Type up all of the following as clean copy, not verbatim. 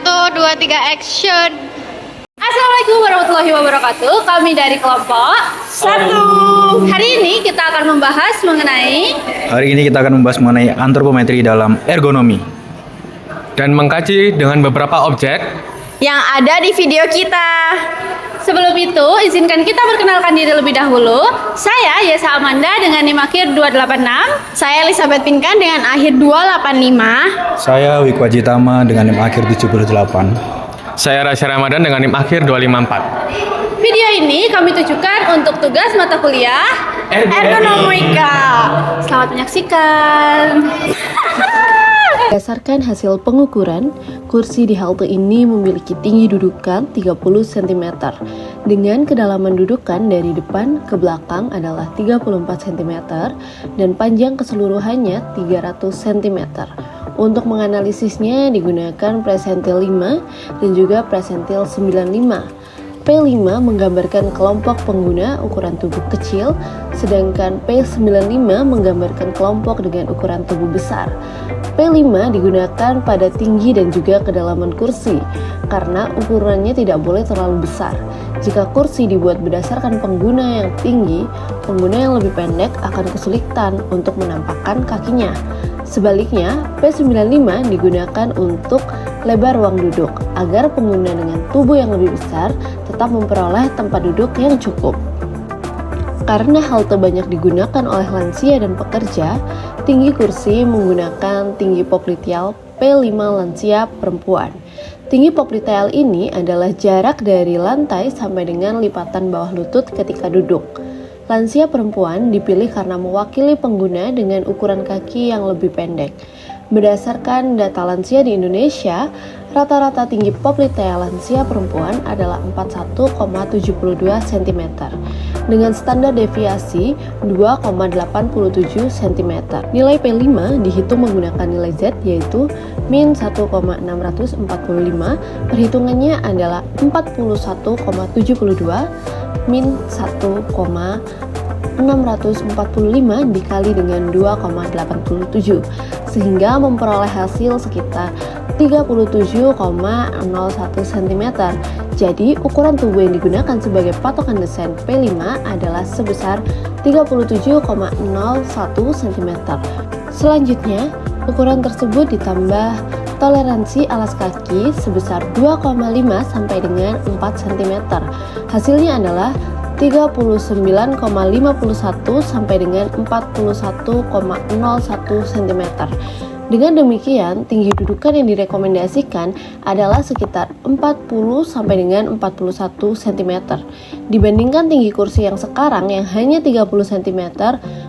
1, 2, 3, action. Assalamualaikum warahmatullahi wabarakatuh. Kami dari kelompok 1. Hari ini kita akan membahas mengenai antropometri dalam ergonomi dan mengkaji dengan beberapa objek yang ada di video kita. Sebelum itu, izinkan kita perkenalkan diri lebih dahulu. Saya Yesa Amanda dengan NIM akhir 286. Saya Elizabeth Pinkan dengan akhir 285. Saya Wikwajitama dengan NIM akhir 78. Saya Rasya Ramadan dengan NIM akhir 254. Video ini kami tujukan untuk tugas mata kuliah Ergonomika. Selamat menyaksikan. Berdasarkan hasil pengukuran, kursi di halte ini memiliki tinggi dudukan 30 cm dengan kedalaman dudukan dari depan ke belakang adalah 34 cm dan panjang keseluruhannya 300 cm. Untuk menganalisisnya digunakan presentil 5 dan juga presentil 95. P5 menggambarkan kelompok pengguna ukuran tubuh kecil, sedangkan P95 menggambarkan kelompok dengan ukuran tubuh besar. P5 digunakan pada tinggi dan juga kedalaman kursi, karena ukurannya tidak boleh terlalu besar. Jika kursi dibuat berdasarkan pengguna yang tinggi, pengguna yang lebih pendek akan kesulitan untuk menampakkan kakinya. Sebaliknya, P95 digunakan untuk lebar ruang duduk, agar pengguna dengan tubuh yang lebih besar tetap memperoleh tempat duduk yang cukup. Karena halte banyak digunakan oleh lansia dan pekerja, tinggi kursi menggunakan tinggi popliteal P5 lansia perempuan. Tinggi popliteal ini adalah jarak dari lantai sampai dengan lipatan bawah lutut ketika duduk. Lansia perempuan dipilih karena mewakili pengguna dengan ukuran kaki yang lebih pendek. Berdasarkan data lansia di Indonesia, rata-rata tinggi popliteal lansia perempuan adalah 41,72 cm dengan standar deviasi 2,87 cm. Nilai P5 dihitung menggunakan nilai Z yaitu min 1,645, perhitungannya adalah 41,72 min 1,645 dikali dengan 2,87 sehingga memperoleh hasil sekitar 37,01 cm. Jadi ukuran tubuh yang digunakan sebagai patokan desain P5 adalah sebesar 37,01 cm. Selanjutnya, ukuran tersebut ditambah toleransi alas kaki sebesar 2,5 sampai dengan 4 cm. Hasilnya adalah 39,51 sampai dengan 41,01 cm. Dengan demikian, tinggi dudukan yang direkomendasikan adalah sekitar 40 sampai dengan 41 cm. Dibandingkan tinggi kursi yang sekarang yang hanya 30 cm,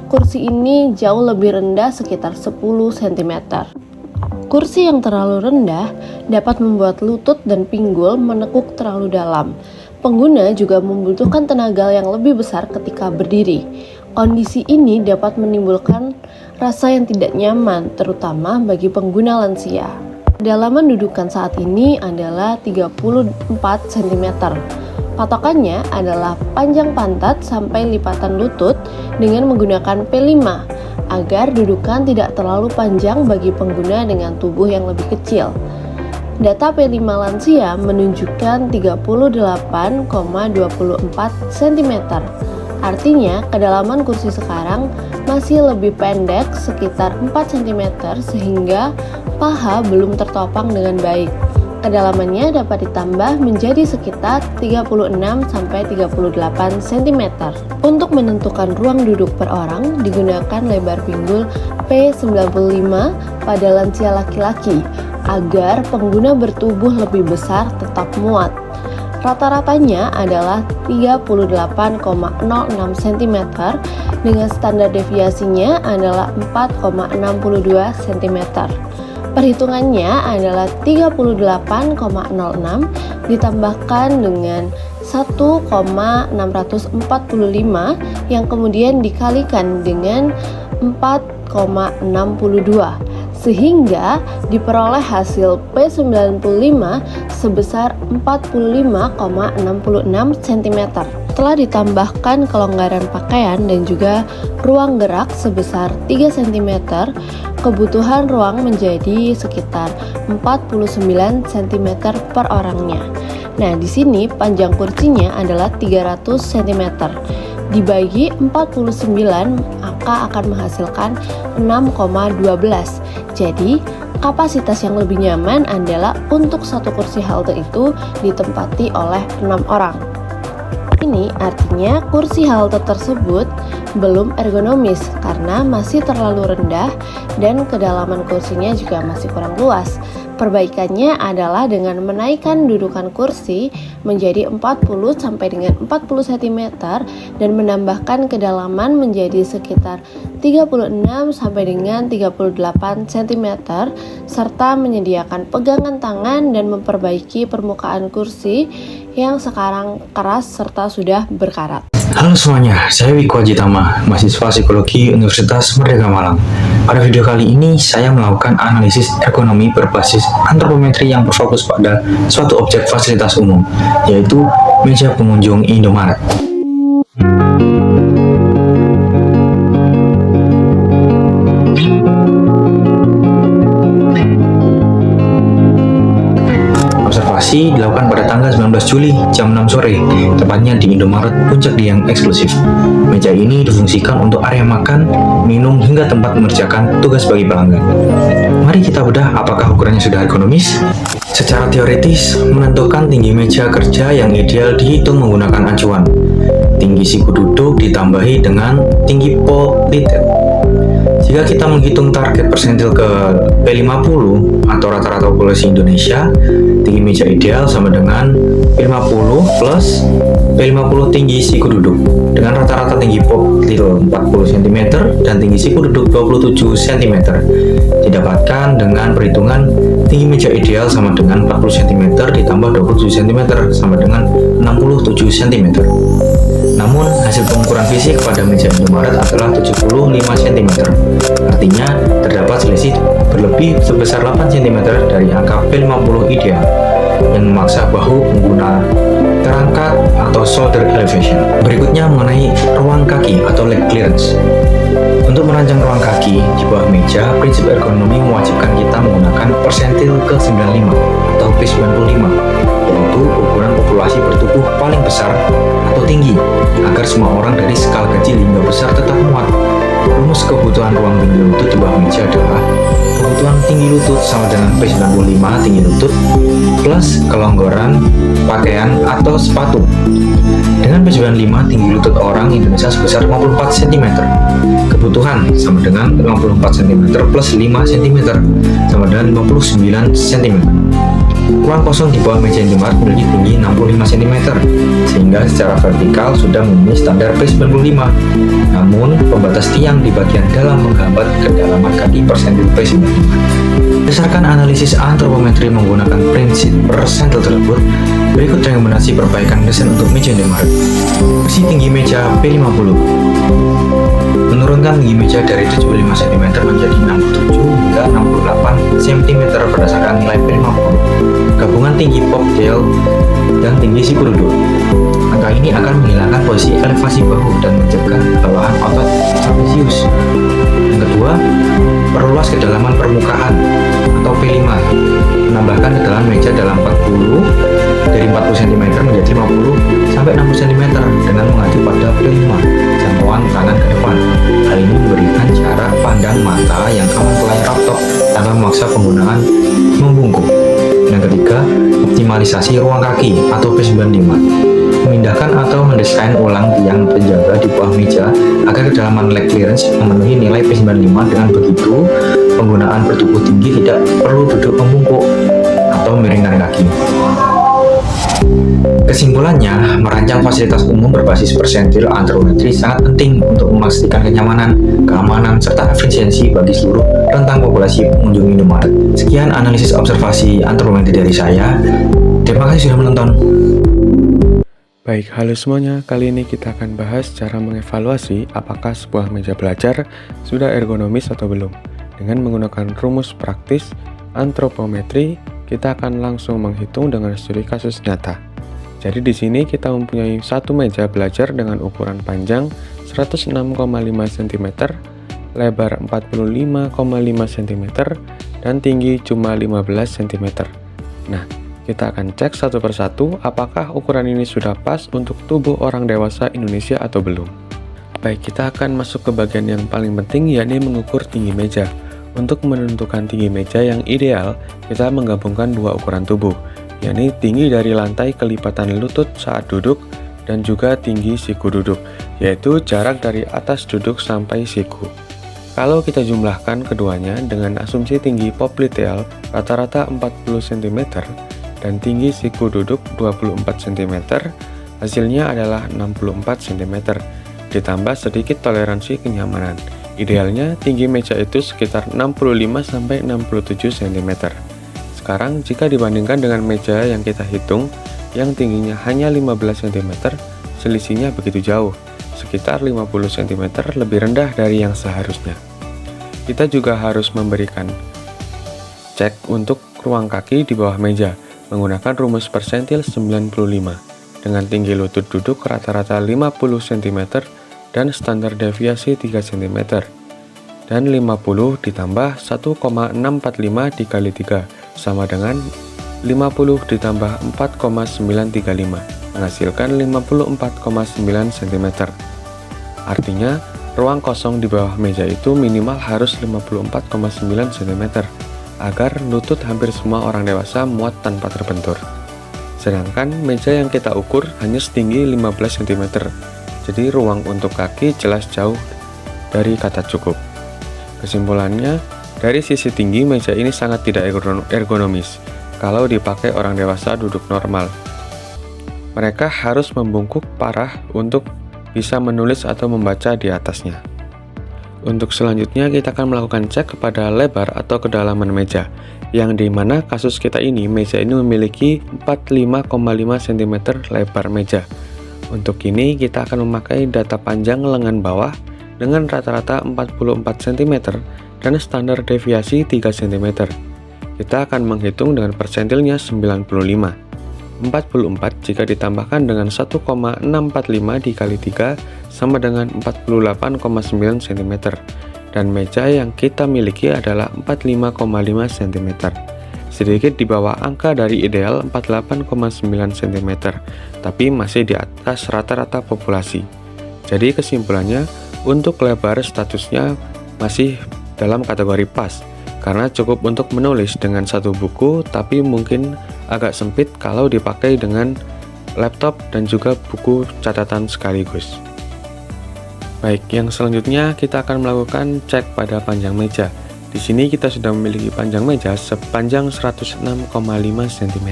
kursi ini jauh lebih rendah sekitar 10 cm. Kursi yang terlalu rendah dapat membuat lutut dan pinggul menekuk terlalu dalam. Pengguna juga membutuhkan tenaga yang lebih besar ketika berdiri. Kondisi ini dapat menimbulkan rasa yang tidak nyaman, terutama bagi pengguna lansia. Kedalaman dudukan saat ini adalah 34 cm. Patokannya adalah panjang pantat sampai lipatan lutut dengan menggunakan P5 agar dudukan tidak terlalu panjang bagi pengguna dengan tubuh yang lebih kecil. Data P5 lansia menunjukkan 38,24 cm. Artinya, kedalaman kursi sekarang masih lebih pendek sekitar 4 cm sehingga paha belum tertopang dengan baik. Kedalamannya dapat ditambah menjadi sekitar 36 sampai 38 cm. Untuk menentukan ruang duduk per orang digunakan lebar pinggul P95 pada lansia laki-laki agar pengguna bertubuh lebih besar tetap muat. Rata-ratanya adalah 38,06 cm dengan standar deviasinya adalah 4,62 cm. Perhitungannya adalah 38,06 ditambahkan dengan 1,645 yang kemudian dikalikan dengan 4,62 sehingga diperoleh hasil P95 sebesar 45,66 cm. Setelah ditambahkan kelonggaran pakaian dan juga ruang gerak sebesar 3 cm, kebutuhan ruang menjadi sekitar 49 cm per orangnya. Nah, di sini panjang kursinya adalah 300 cm. Dibagi 49, maka akan menghasilkan 6,12. Jadi, kapasitas yang lebih nyaman adalah untuk satu kursi halte itu ditempati oleh 6 orang. Ini artinya kursi halte tersebut belum ergonomis karena masih terlalu rendah dan kedalaman kursinya juga masih kurang luas. Perbaikannya adalah dengan menaikkan dudukan kursi menjadi 40 sampai dengan 40 cm dan menambahkan kedalaman menjadi sekitar 36 sampai dengan 38 cm serta menyediakan pegangan tangan dan memperbaiki permukaan kursi yang sekarang keras serta sudah berkarat. Halo semuanya, saya Wiko Ajitama, mahasiswa psikologi Universitas Merdeka Malang. Pada video kali ini, saya melakukan analisis ergonomi berbasis antropometri yang berfokus pada suatu objek fasilitas umum, yaitu meja pengunjung Indomaret. Observasi dilakukan pada tanggal 19 Juli jam 6 sore, tepatnya di Indomaret Puncak Dieng Eksklusif. Meja ini difungsikan untuk area makan, minum, hingga tempat mengerjakan tugas bagi pelanggan. Mari kita bedah apakah ukurannya sudah ergonomis. Secara teoritis, menentukan tinggi meja kerja yang ideal dihitung menggunakan acuan. Tinggi siku duduk ditambahi dengan tinggi politet. Jika kita menghitung target persentil ke P50 atau rata-rata populasi Indonesia, tinggi meja ideal sama dengan P50 plus P50 tinggi siku duduk dengan rata-rata tinggi politet 40 cm dan tinggi siku duduk 27 cm. Didapatkan dengan perhitungan tinggi meja ideal sama dengan 40 cm ditambah 27 cm sama dengan 67 cm. Namun, hasil pengukuran fisik pada meja Indomaret adalah 75 cm. Artinya, terdapat selisih berlebih sebesar 8 cm dari angka P50 ideal yang memaksa bahu pengguna terangkat atau shoulder elevation. Berikutnya mengenai ruang kaki atau leg clearance. Untuk merancang ruang kaki di bawah meja, prinsip ergonomi mewajibkan kita menggunakan persentil ke-95 atau P95, yaitu ukuran populasi bertubuh paling besar atau tinggi, agar semua orang dari skala kecil hingga besar tetap muat. Rumus kebutuhan ruang tinggi lutut di bawah meja adalah kebutuhan tinggi lutut sama dengan P95 tinggi lutut plus kelonggaran pakaian atau sepatu. Dengan P95 tinggi lutut orang Indonesia sebesar 54 cm. Kebutuhan sama dengan 54 cm plus 5 cm sama dengan 59 cm. Ruang kosong di bawah meja Indomaret memiliki tinggi 65 cm, sehingga secara vertikal sudah memenuhi standar P95. Namun, pembatas tiang di bagian dalam menghambat kedalaman kaki persentil P95. Berdasarkan analisis antropometri menggunakan prinsip persentil tersebut, berikut rekomendasi perbaikan desain untuk meja Indomaret. Versi tinggi meja P50. Menurunkan tinggi meja dari 75 cm menjadi 67 hingga 68 cm berdasarkan nilai P50. Gabungan tinggi poktail dan tinggi siku duduk. Angka ini akan menghilangkan posisi elevasi bahu dan mencegah bawahan otot trapezius. Yang kedua, perluas kedalaman permukaan atau P5. Menambahkan kedalaman meja dalam 40 dari 40 cm menjadi 50 sampai 60 cm dengan mengacu pada P5, jangkauan tangan ke depan. Hal ini memberikan jarak pandang mata yang aman ke layar laptop tanpa memaksa penggunaan membungkuk. Yang ketiga, optimalisasi ruang kaki atau P95. Memindahkan atau mendesain ulang tiang penjaga di bawah meja agar kedalaman leg clearance memenuhi nilai P95. Dengan begitu, penggunaan bertubuh tinggi tidak perlu duduk membungkuk atau miringkan kaki. Kesimpulannya, merancang fasilitas umum berbasis persentil antropometri sangat penting untuk memastikan kenyamanan, keamanan, serta efisiensi bagi seluruh rentang populasi pengunjung Indomaret. Sekian analisis observasi antropometri dari saya. Terima kasih sudah menonton. Baik, halo semuanya. Kali ini kita akan bahas cara mengevaluasi apakah sebuah meja belajar sudah ergonomis atau belum. Dengan menggunakan rumus praktis antropometri, kita akan langsung menghitung dengan studi kasus nyata. Jadi di sini kita mempunyai satu meja belajar dengan ukuran panjang 106,5 cm, lebar 45,5 cm, dan tinggi cuma 15 cm. Nah, kita akan cek satu persatu apakah ukuran ini sudah pas untuk tubuh orang dewasa Indonesia atau belum. Baik, kita akan masuk ke bagian yang paling penting, yakni mengukur tinggi meja. Untuk menentukan tinggi meja yang ideal, kita menggabungkan dua ukuran tubuh, yakni tinggi dari lantai kelipatan lutut saat duduk dan juga tinggi siku duduk, yaitu jarak dari atas duduk sampai siku. Kalau kita jumlahkan keduanya dengan asumsi tinggi popliteal rata-rata 40 cm dan tinggi siku duduk 24 cm, hasilnya adalah 64 cm, ditambah sedikit toleransi kenyamanan. Idealnya tinggi meja itu sekitar 65-67 cm. Sekarang jika dibandingkan dengan meja yang kita hitung yang tingginya hanya 15 cm, selisihnya begitu jauh, sekitar 50 cm lebih rendah dari yang seharusnya. Kita juga harus memberikan cek untuk ruang kaki di bawah meja menggunakan rumus persentil 95 dengan tinggi lutut duduk rata-rata 50 cm dan standar deviasi 3 cm, dan 50 ditambah 1,645 dikali 3 sama dengan 50 ditambah 4,935 menghasilkan 54,9 cm. Artinya, ruang kosong di bawah meja itu minimal harus 54,9 cm agar lutut hampir semua orang dewasa muat tanpa terbentur. Sedangkan meja yang kita ukur hanya setinggi 15 cm. Jadi ruang untuk kaki jelas jauh dari kata cukup. Kesimpulannya, dari sisi tinggi meja ini sangat tidak ergonomis kalau dipakai orang dewasa duduk normal. Mereka harus membungkuk parah untuk bisa menulis atau membaca di atasnya. Untuk selanjutnya kita akan melakukan cek kepada lebar atau kedalaman meja, yang dimana kasus kita ini meja ini memiliki 45,5 cm lebar meja. Untuk ini kita akan memakai data panjang lengan bawah dengan rata-rata 44 cm dan standar deviasi 3 cm. Kita akan menghitung dengan persentilnya 95. 44 jika ditambahkan dengan 1,645 dikali 3 sama dengan 48,9 cm. Dan meja yang kita miliki adalah 45,5 cm. Sedikit di bawah angka dari ideal 48,9 cm, tapi masih di atas rata-rata populasi. Jadi kesimpulannya, untuk lebar statusnya masih dalam kategori pas, karena cukup untuk menulis dengan satu buku, tapi mungkin agak sempit kalau dipakai dengan laptop dan juga buku catatan sekaligus. Baik, yang selanjutnya kita akan melakukan cek pada panjang meja. Di sini kita sudah memiliki panjang meja sepanjang 106,5 cm.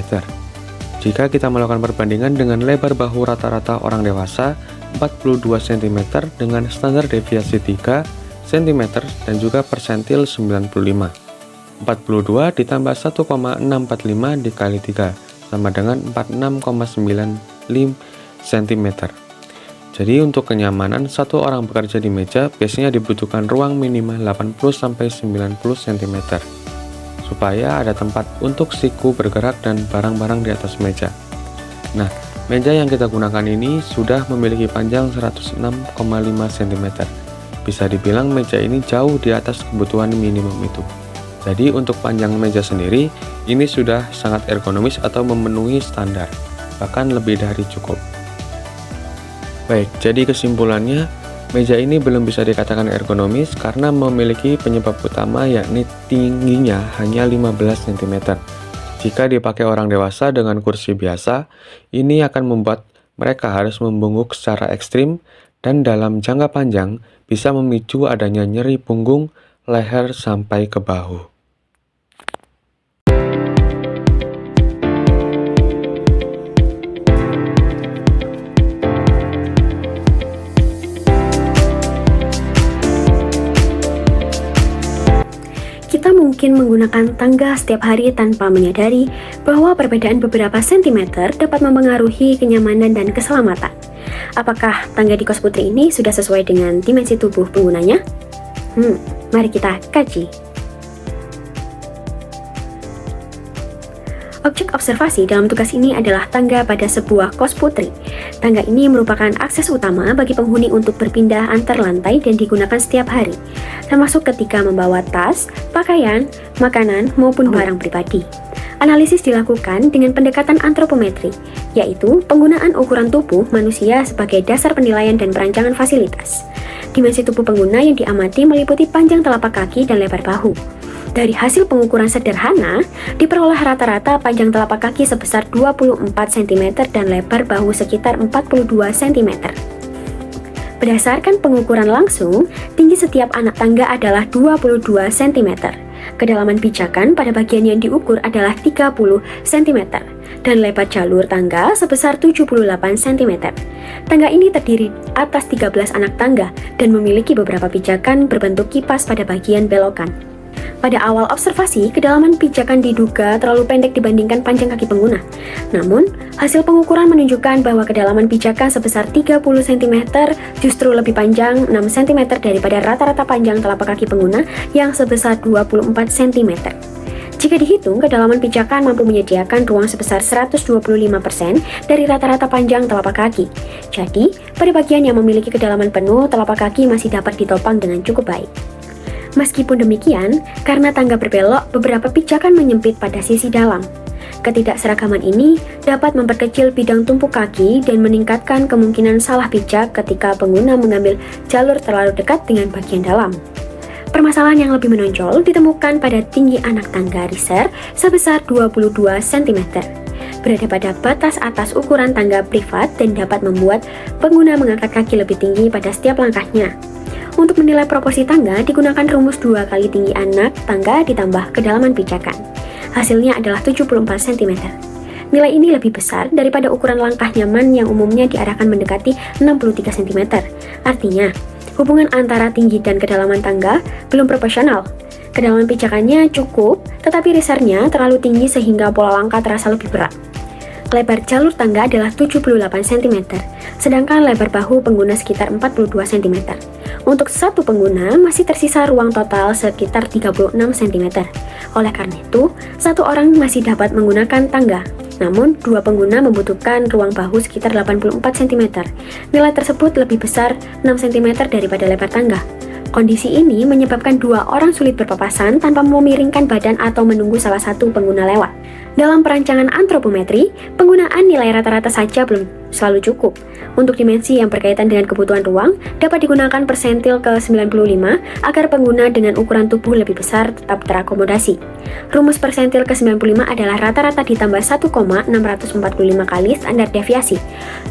Jika kita melakukan perbandingan dengan lebar bahu rata-rata orang dewasa 42 cm dengan standar deviasi 3 cm dan juga persentil 95. 42 ditambah 1,645 dikali 3 sama dengan 46,95 cm. Jadi untuk kenyamanan satu orang bekerja di meja biasanya dibutuhkan ruang minimal 80-90 cm supaya ada tempat untuk siku bergerak dan barang-barang di atas meja. Nah, meja yang kita gunakan ini sudah memiliki panjang 106,5 cm. Bisa dibilang meja ini jauh di atas kebutuhan minimum itu. Jadi untuk panjang meja sendiri ini sudah sangat ergonomis atau memenuhi standar, bahkan lebih dari cukup. Baik, jadi kesimpulannya, meja ini belum bisa dikatakan ergonomis karena memiliki penyebab utama yakni tingginya hanya 15 cm. Jika dipakai orang dewasa dengan kursi biasa, ini akan membuat mereka harus membungkuk secara ekstrim dan dalam jangka panjang bisa memicu adanya nyeri punggung, leher, sampai ke bahu. Kita mungkin menggunakan tangga setiap hari tanpa menyadari bahwa perbedaan beberapa sentimeter dapat mempengaruhi kenyamanan dan keselamatan. Apakah tangga di kos putri ini sudah sesuai dengan dimensi tubuh penggunanya? Mari kita kaji. Objek observasi dalam tugas ini adalah tangga pada sebuah kos putri. Tangga ini merupakan akses utama bagi penghuni untuk berpindah antar lantai dan digunakan setiap hari, termasuk ketika membawa tas, pakaian, makanan, maupun barang pribadi. Analisis dilakukan dengan pendekatan antropometri, yaitu penggunaan ukuran tubuh manusia sebagai dasar penilaian dan perancangan fasilitas. Dimensi tubuh pengguna yang diamati meliputi panjang telapak kaki dan lebar bahu. Dari hasil pengukuran sederhana, diperoleh rata-rata panjang telapak kaki sebesar 24 cm dan lebar bahu sekitar 42 cm. Berdasarkan pengukuran langsung, tinggi setiap anak tangga adalah 22 cm. Kedalaman pijakan pada bagian yang diukur adalah 30 cm dan lebar jalur tangga sebesar 78 cm. Tangga ini terdiri atas 13 anak tangga dan memiliki beberapa pijakan berbentuk kipas pada bagian belokan. Pada awal observasi, kedalaman pijakan diduga terlalu pendek dibandingkan panjang kaki pengguna. Namun, hasil pengukuran menunjukkan bahwa kedalaman pijakan sebesar 30 cm justru lebih panjang 6 cm daripada rata-rata panjang telapak kaki pengguna yang sebesar 24 cm. Jika dihitung, kedalaman pijakan mampu menyediakan ruang sebesar 125% dari rata-rata panjang telapak kaki. Jadi, pada bagian yang memiliki kedalaman penuh, telapak kaki masih dapat ditopang dengan cukup baik. Meskipun demikian, karena tangga berbelok, beberapa pijakan menyempit pada sisi dalam. Ketidakseragaman ini dapat memperkecil bidang tumpuk kaki dan meningkatkan kemungkinan salah pijak ketika pengguna mengambil jalur terlalu dekat dengan bagian dalam. Permasalahan yang lebih menonjol ditemukan pada tinggi anak tangga Riser sebesar 22 cm. Berada pada batas atas ukuran tangga privat dan dapat membuat pengguna mengangkat kaki lebih tinggi pada setiap langkahnya. Untuk menilai proporsi tangga, digunakan rumus 2 kali tinggi anak tangga ditambah kedalaman pijakan. Hasilnya adalah 74 cm. Nilai ini lebih besar daripada ukuran langkah nyaman yang umumnya diarahkan mendekati 63 cm. Artinya, hubungan antara tinggi dan kedalaman tangga belum proporsional. Kedalaman pijakannya cukup, tetapi risernya terlalu tinggi sehingga pola langkah terasa lebih berat. Lebar jalur tangga adalah 78 cm, sedangkan lebar bahu pengguna sekitar 42 cm. Untuk satu pengguna, masih tersisa ruang total sekitar 36 cm. Oleh karena itu, satu orang masih dapat menggunakan tangga. Namun, dua pengguna membutuhkan ruang bahu sekitar 84 cm. Nilai tersebut lebih besar 6 cm daripada lebar tangga. Kondisi ini menyebabkan dua orang sulit berpapasan tanpa memiringkan badan atau menunggu salah satu pengguna lewat. Dalam perancangan antropometri, penggunaan nilai rata-rata saja belum selalu cukup. Untuk dimensi yang berkaitan dengan kebutuhan ruang, dapat digunakan persentil ke-95 agar pengguna dengan ukuran tubuh lebih besar tetap terakomodasi. Rumus persentil ke-95 adalah rata-rata ditambah 1,645 kali standar deviasi.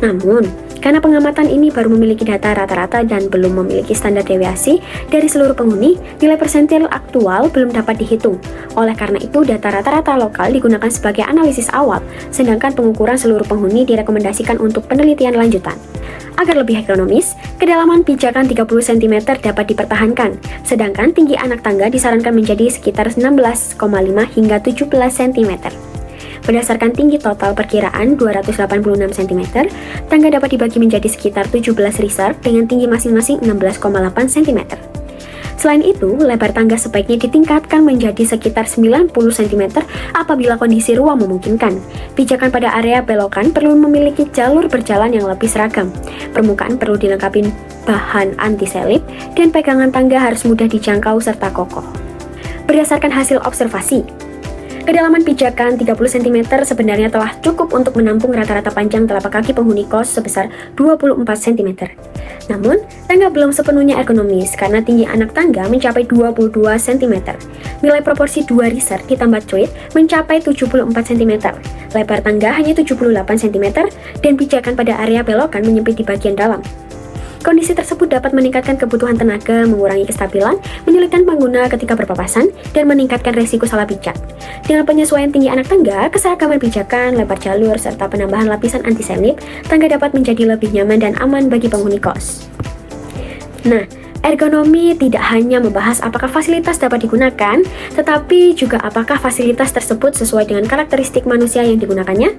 Namun, karena pengamatan ini baru memiliki data rata-rata dan belum memiliki standar deviasi dari seluruh penghuni, nilai persentil aktual belum dapat dihitung. Oleh karena itu, data rata-rata lokal digunakan sebagai analisis awal, sedangkan pengukuran seluruh penghuni direkomendasikan untuk penelitian lanjutan. Agar lebih ekonomis, kedalaman pijakan 30 cm dapat dipertahankan, sedangkan tinggi anak tangga disarankan menjadi sekitar 16,5 hingga 17 cm. Berdasarkan tinggi total perkiraan 286 cm, tangga dapat dibagi menjadi sekitar 17 riser dengan tinggi masing-masing 16,8 cm. Selain itu, lebar tangga sebaiknya ditingkatkan menjadi sekitar 90 cm apabila kondisi ruang memungkinkan. Pijakan pada area belokan perlu memiliki jalur berjalan yang lebih seragam. Permukaan perlu dilengkapi bahan anti-selip dan pegangan tangga harus mudah dijangkau serta kokoh. Berdasarkan hasil observasi, kedalaman pijakan 30 cm sebenarnya telah cukup untuk menampung rata-rata panjang telapak kaki penghuni kos sebesar 24 cm. Namun, tangga belum sepenuhnya ergonomis karena tinggi anak tangga mencapai 22 cm. Nilai proporsi 2 riser ditambah cuit mencapai 74 cm. Lebar tangga hanya 78 cm dan pijakan pada area belokan menyempit di bagian dalam. Kondisi tersebut dapat meningkatkan kebutuhan tenaga, mengurangi kestabilan, menyulitkan pengguna ketika berpapasan, dan meningkatkan resiko salah pijak. Dengan penyesuaian tinggi anak tangga, keseragaman pijakan, lebar jalur, serta penambahan lapisan anti-selip, tangga dapat menjadi lebih nyaman dan aman bagi penghuni kos. Nah, ergonomi tidak hanya membahas apakah fasilitas dapat digunakan, tetapi juga apakah fasilitas tersebut sesuai dengan karakteristik manusia yang digunakannya.